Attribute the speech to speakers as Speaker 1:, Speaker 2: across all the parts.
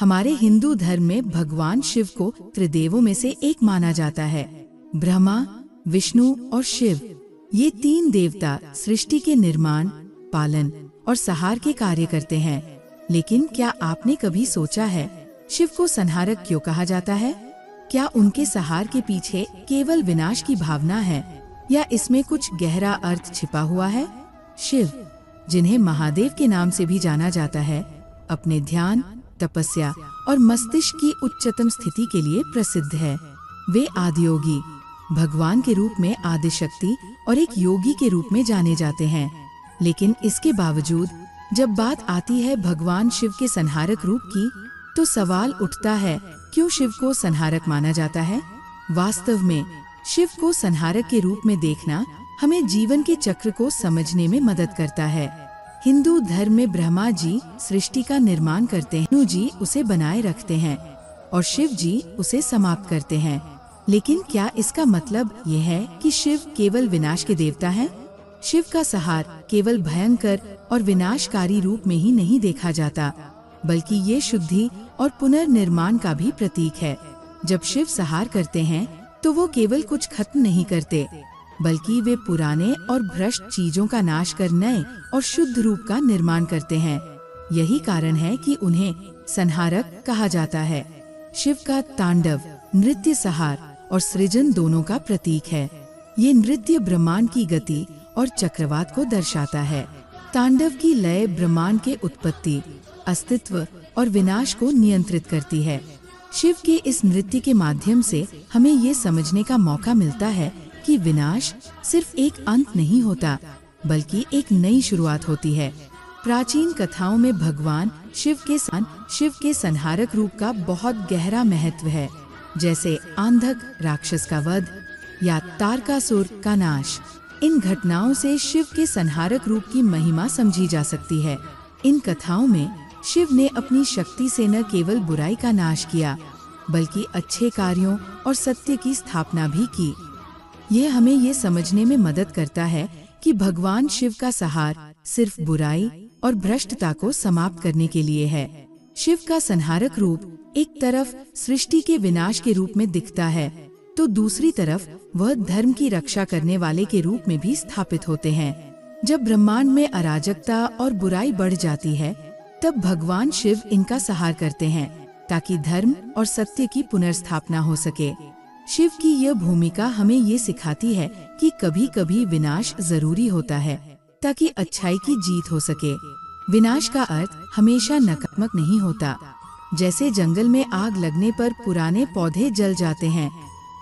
Speaker 1: हमारे हिंदू धर्म में भगवान शिव को त्रिदेवों में से एक माना जाता है। ब्रह्मा, विष्णु और शिव, ये तीन देवता सृष्टि के निर्माण, पालन और संहार के कार्य करते हैं। लेकिन क्या आपने कभी सोचा है, शिव को संहारक क्यों कहा जाता है? क्या उनके संहार के पीछे केवल विनाश की भावना है या इसमें कुछ गहरा अर्थ छिपा हुआ है? शिव, जिन्हें महादेव के नाम से भी जाना जाता है, अपने ध्यान, तपस्या और मस्तिष्क की उच्चतम स्थिति के लिए प्रसिद्ध है। वे आदियोगी, भगवान के रूप में आदिशक्ति और एक योगी के रूप में जाने जाते हैं। लेकिन इसके बावजूद जब बात आती है भगवान शिव के संहारक रूप की, तो सवाल उठता है, क्यों शिव को संहारक माना जाता है? वास्तव में शिव को संहारक के रूप में देखना हमें जीवन के चक्र को समझने में मदद करता है। हिंदू धर्म में ब्रह्मा जी सृष्टि का निर्माण करते हैं, विष्णु जी उसे बनाए रखते हैं और शिव जी उसे समाप्त करते हैं। लेकिन क्या इसका मतलब ये है कि शिव केवल विनाश के देवता हैं? शिव का संहार केवल भयंकर और विनाशकारी रूप में ही नहीं देखा जाता, बल्कि ये शुद्धि और पुनर्निर्माण का भी प्रतीक है। जब शिव संहार करते हैं तो वो केवल कुछ खत्म नहीं करते, बल्कि वे पुराने और भ्रष्ट चीजों का नाश कर नए और शुद्ध रूप का निर्माण करते हैं। यही कारण है कि उन्हें संहारक कहा जाता है। शिव का तांडव नृत्य संहार और सृजन दोनों का प्रतीक है। ये नृत्य ब्रह्मांड की गति और चक्रवात को दर्शाता है। तांडव की लय ब्रह्मांड के उत्पत्ति, अस्तित्व और विनाश को नियंत्रित करती है। शिव के इस नृत्य के माध्यम से हमें ये समझने का मौका मिलता है कि विनाश सिर्फ एक अंत नहीं होता, बल्कि एक नई शुरुआत होती है। प्राचीन कथाओं में भगवान शिव के संहारक रूप का बहुत गहरा महत्व है, जैसे आंधक राक्षस का वध या तारकासुर का नाश। इन घटनाओं से शिव के संहारक रूप की महिमा समझी जा सकती है। इन कथाओं में शिव ने अपनी शक्ति से न केवल बुराई का नाश किया, बल्कि अच्छे कार्यों और सत्य की स्थापना भी की। यह हमें ये समझने में मदद करता है कि भगवान शिव का संहार सिर्फ बुराई और भ्रष्टता को समाप्त करने के लिए है। शिव का संहारक रूप एक तरफ सृष्टि के विनाश के रूप में दिखता है, तो दूसरी तरफ वह धर्म की रक्षा करने वाले के रूप में भी स्थापित होते हैं। जब ब्रह्मांड में अराजकता और बुराई बढ़ जाती है, तब भगवान शिव इनका संहार करते हैं, ताकि धर्म और सत्य की पुनर्स्थापना हो सके। शिव की यह भूमिका हमें ये सिखाती है कि कभी कभी विनाश जरूरी होता है, ताकि अच्छाई की जीत हो सके। विनाश का अर्थ हमेशा नकारात्मक नहीं होता। जैसे जंगल में आग लगने पर पुराने पौधे जल जाते हैं,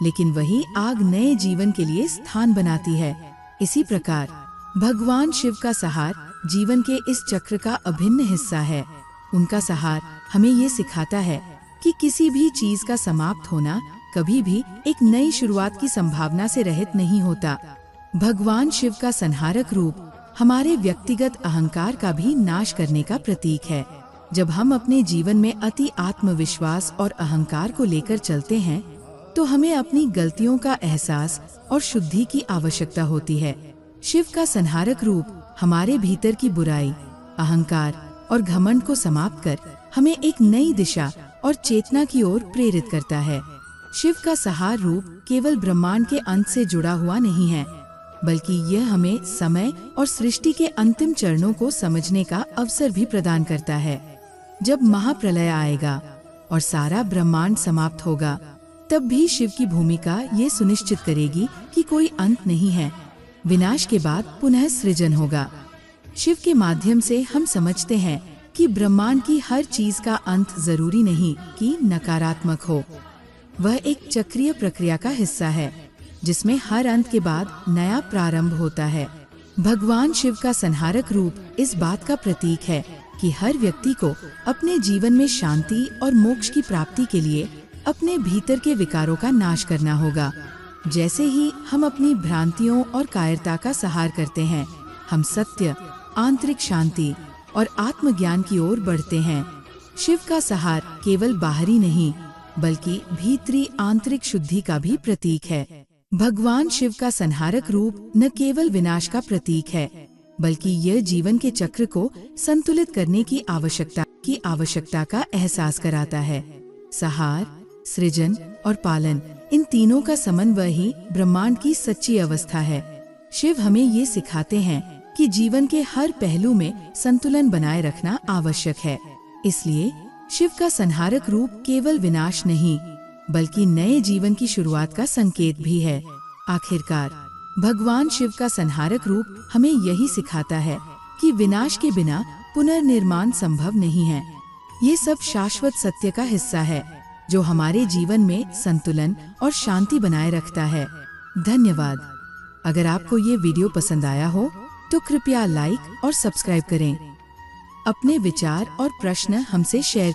Speaker 1: लेकिन वही आग नए जीवन के लिए स्थान बनाती है। इसी प्रकार भगवान शिव का संहार जीवन के इस चक्र का अभिन्न हिस्सा है। उनका संहार हमें ये सिखाता है कि किसी भी चीज का समाप्त होना कभी भी एक नई शुरुआत की संभावना से रहित नहीं होता। भगवान शिव का संहारक रूप हमारे व्यक्तिगत अहंकार का भी नाश करने का प्रतीक है। जब हम अपने जीवन में अति आत्मविश्वास और अहंकार को लेकर चलते हैं, तो हमें अपनी गलतियों का एहसास और शुद्धि की आवश्यकता होती है। शिव का संहारक रूप हमारे भीतर की बुराई, अहंकार और घमंड को समाप्त कर हमें एक नई दिशा और चेतना की ओर प्रेरित करता है। शिव का संहार रूप केवल ब्रह्मांड के अंत से जुड़ा हुआ नहीं है, बल्कि यह हमें समय और सृष्टि के अंतिम चरणों को समझने का अवसर भी प्रदान करता है। जब महाप्रलय आएगा और सारा ब्रह्मांड समाप्त होगा, तब भी शिव की भूमिका ये सुनिश्चित करेगी कि कोई अंत नहीं है। विनाश के बाद पुनः सृजन होगा। शिव के माध्यम से हम समझते हैं कि ब्रह्मांड की हर चीज का अंत जरूरी नहीं कि नकारात्मक हो। वह एक चक्रीय प्रक्रिया का हिस्सा है, जिसमें हर अंत के बाद नया प्रारंभ होता है। भगवान शिव का संहारक रूप इस बात का प्रतीक है कि हर व्यक्ति को अपने जीवन में शांति और मोक्ष की प्राप्ति के लिए अपने भीतर के विकारों का नाश करना होगा। जैसे ही हम अपनी भ्रांतियों और कायरता का संहार करते हैं, हम सत्य, आंतरिक शांति और आत्मज्ञान की ओर बढ़ते हैं। शिव का संहार केवल बाहरी नहीं, बल्कि भीतरी आंतरिक शुद्धि का भी प्रतीक है। भगवान शिव का संहारक रूप न केवल विनाश का प्रतीक है, बल्कि यह जीवन के चक्र को संतुलित करने की आवश्यकता की आवश्यकता का एहसास कराता है। संहार, सृजन और पालन, इन तीनों का समन्वय ही ब्रह्मांड की सच्ची अवस्था है। शिव हमें ये सिखाते हैं कि जीवन के हर पहलू में संतुलन बनाए रखना आवश्यक है। इसलिए शिव का संहारक रूप केवल विनाश नहीं, बल्कि नए जीवन की शुरुआत का संकेत भी है। आखिरकार भगवान शिव का संहारक रूप हमें यही सिखाता है कि विनाश के बिना पुनर्निर्माण संभव नहीं है। ये सब शाश्वत सत्य का हिस्सा है जो हमारे जीवन में संतुलन और शांति बनाए रखता है। धन्यवाद। अगर आपको ये वीडियो पसंद आया हो तो कृपया लाइक और सब्सक्राइब करें। अपने विचार और प्रश्न हमसे शेयर